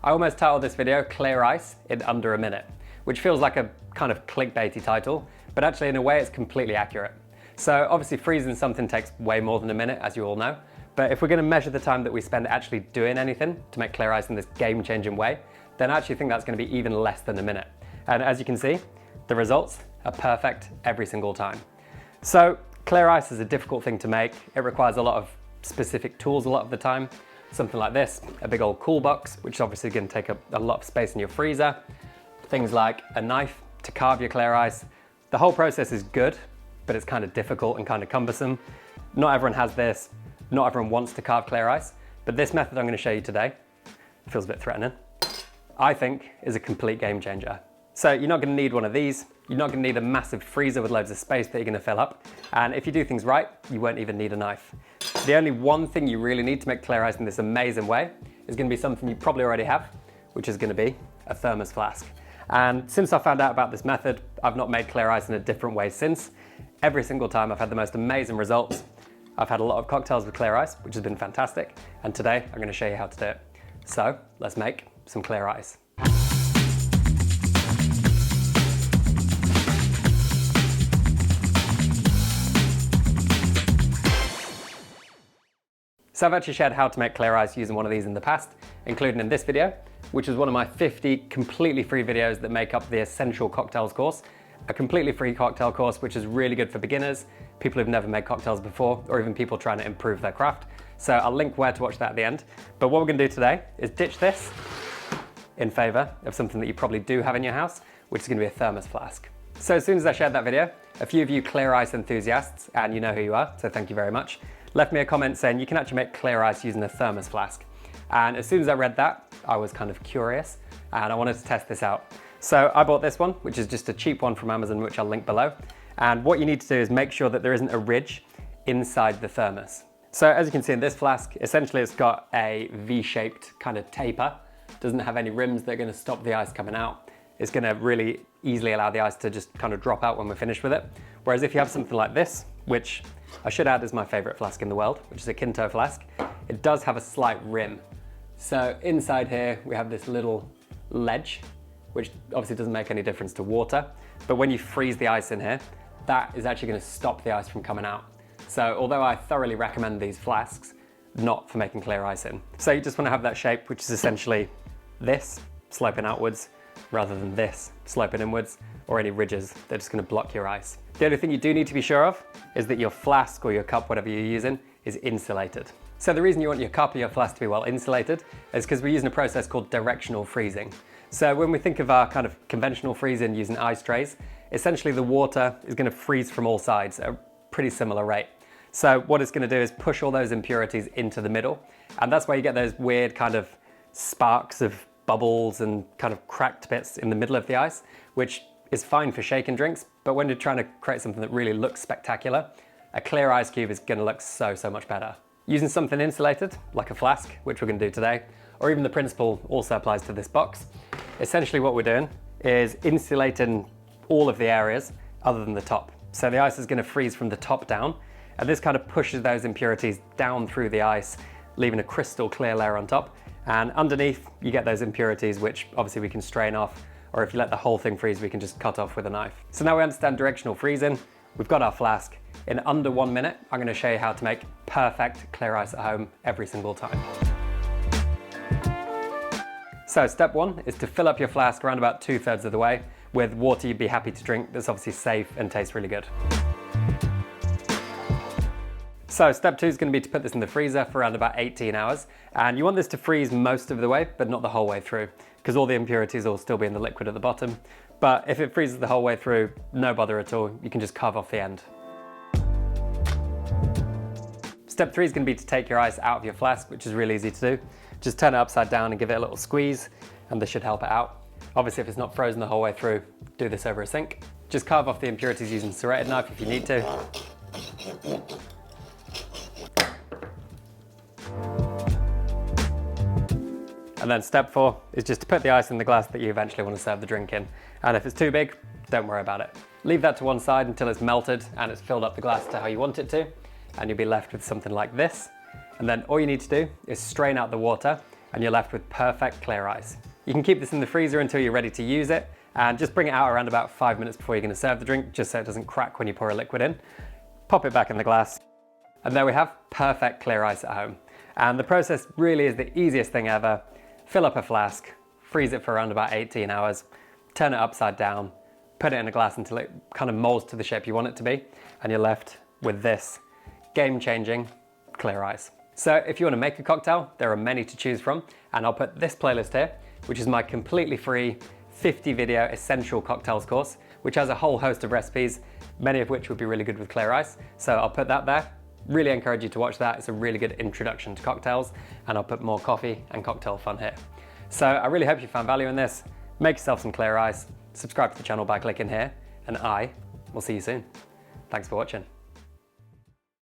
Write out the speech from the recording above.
I almost titled this video Clear Ice in Under a Minute, which feels like a kind of clickbaity title, but actually in a way it's completely accurate. So obviously freezing something takes way more than a minute, as you all know, but if we're going to measure the time that we spend actually doing anything to make clear ice in this game-changing way, then I actually think that's going to be even less than a minute. And as you can see, the results are perfect every single time. So clear ice is a difficult thing to make. It requires a lot of specific tools a lot of the time. Something like this, a big old cool box, which is obviously going to take a lot of space in your freezer. Things like a knife to carve your clear ice. The whole process is good, but it's kind of difficult and kind of cumbersome. Not everyone has this. Not everyone wants to carve clear ice, but this method I'm going to show you today, feels a bit threatening, I think is a complete game changer. So you're not going to need one of these. You're not going to need a massive freezer with loads of space that you're going to fill up. And if you do things right, you won't even need a knife. The only one thing you really need to make clear ice in this amazing way is going to be something you probably already have, which is going to be a thermos flask. And since I found out about this method, I've not made clear ice in a different way since. Every single time I've had the most amazing results. I've had a lot of cocktails with clear ice, which has been fantastic. And today I'm going to show you how to do it. So let's make some clear ice. So I've actually shared how to make clear ice using one of these in the past, including in this video, which is one of my 50 completely free videos that make up the Essential Cocktails course, a completely free cocktail course which is really good for beginners, people who've never made cocktails before, or even people trying to improve their craft. So I'll link where to watch that at the end. But what we're going to do today is ditch this in favour of something that you probably do have in your house, which is going to be a thermos flask. So as soon as I shared that video, a few of you clear ice enthusiasts, and you know who you are, so thank you very much, left me a comment saying you can actually make clear ice using a thermos flask. And as soon as I read that, I was kind of curious and I wanted to test this out. So I bought this one, which is just a cheap one from Amazon, which I'll link below. And what you need to do is make sure that there isn't a ridge inside the thermos. So as you can see in this flask, essentially it's got a V-shaped kind of taper. Doesn't have any rims that are going to stop the ice coming out. It's going to really easily allow the ice to just kind of drop out when we're finished with it. Whereas if you have something like this, which I should add is my favorite flask in the world, which is a Kinto flask, it does have a slight rim. So inside here, we have this little ledge, which obviously doesn't make any difference to water. But when you freeze the ice in here, that is actually going to stop the ice from coming out. So although I thoroughly recommend these flasks, not for making clear ice in. So you just want to have that shape, which is essentially this sloping outwards, rather than this sloping inwards, or any ridges that are just going to block your ice. The only thing you do need to be sure of is that your flask or your cup, whatever you're using, is insulated. So the reason you want your cup or your flask to be well insulated is because we're using a process called directional freezing. So when we think of our kind of conventional freezing using ice trays, essentially the water is going to freeze from all sides at a pretty similar rate. So what it's going to do is push all those impurities into the middle, and that's why you get those weird kind of sparks of bubbles and kind of cracked bits in the middle of the ice, which is fine for shaken drinks, but when you're trying to create something that really looks spectacular, a clear ice cube is going to look so much better. Using something insulated, like a flask, which we're going to do today, or even the principle also applies to this box. Essentially what we're doing is insulating all of the areas other than the top. So the ice is going to freeze from the top down, and this kind of pushes those impurities down through the ice, leaving a crystal clear layer on top. And underneath, you get those impurities, which obviously we can strain off, or if you let the whole thing freeze, we can just cut off with a knife. So now we understand directional freezing. We've got our flask. In under 1 minute, I'm going to show you how to make perfect clear ice at home every single time. So step one is to fill up your flask around about 2/3 of the way with water you'd be happy to drink that's obviously safe and tastes really good. So step 2 is going to be to put this in the freezer for around about 18 hours. And you want this to freeze most of the way, but not the whole way through, because all the impurities will still be in the liquid at the bottom. But if it freezes the whole way through, no bother at all. You can just carve off the end. Step 3 is going to be to take your ice out of your flask, which is really easy to do. Just turn it upside down and give it a little squeeze, and this should help it out. Obviously, if it's not frozen the whole way through, do this over a sink. Just carve off the impurities using a serrated knife if you need to. And then step 4 is just to put the ice in the glass that you eventually want to serve the drink in. And if it's too big, don't worry about it. Leave that to one side until it's melted and it's filled up the glass to how you want it to, and you'll be left with something like this. And then all you need to do is strain out the water and you're left with perfect clear ice. You can keep this in the freezer until you're ready to use it, and just bring it out around about 5 minutes before you're going to serve the drink, just so it doesn't crack when you pour a liquid in. Pop it back in the glass, and there we have perfect clear ice at home. And the process really is the easiest thing ever. Fill up a flask, freeze it for around about 18 hours, turn it upside down, put it in a glass until it kind of molds to the shape you want it to be, and you're left with this game-changing clear ice. So if you want to make a cocktail, there are many to choose from, and I'll put this playlist here, which is my completely free 50 video essential cocktails course, which has a whole host of recipes, many of which would be really good with clear ice. So I'll put that there. Really encourage you to watch that. It's a really good introduction to cocktails, and I'll put more coffee and cocktail fun here. So I really hope you found value in this. Make yourself some clear ice, subscribe to the channel by clicking here, and I will see you soon. Thanks for watching.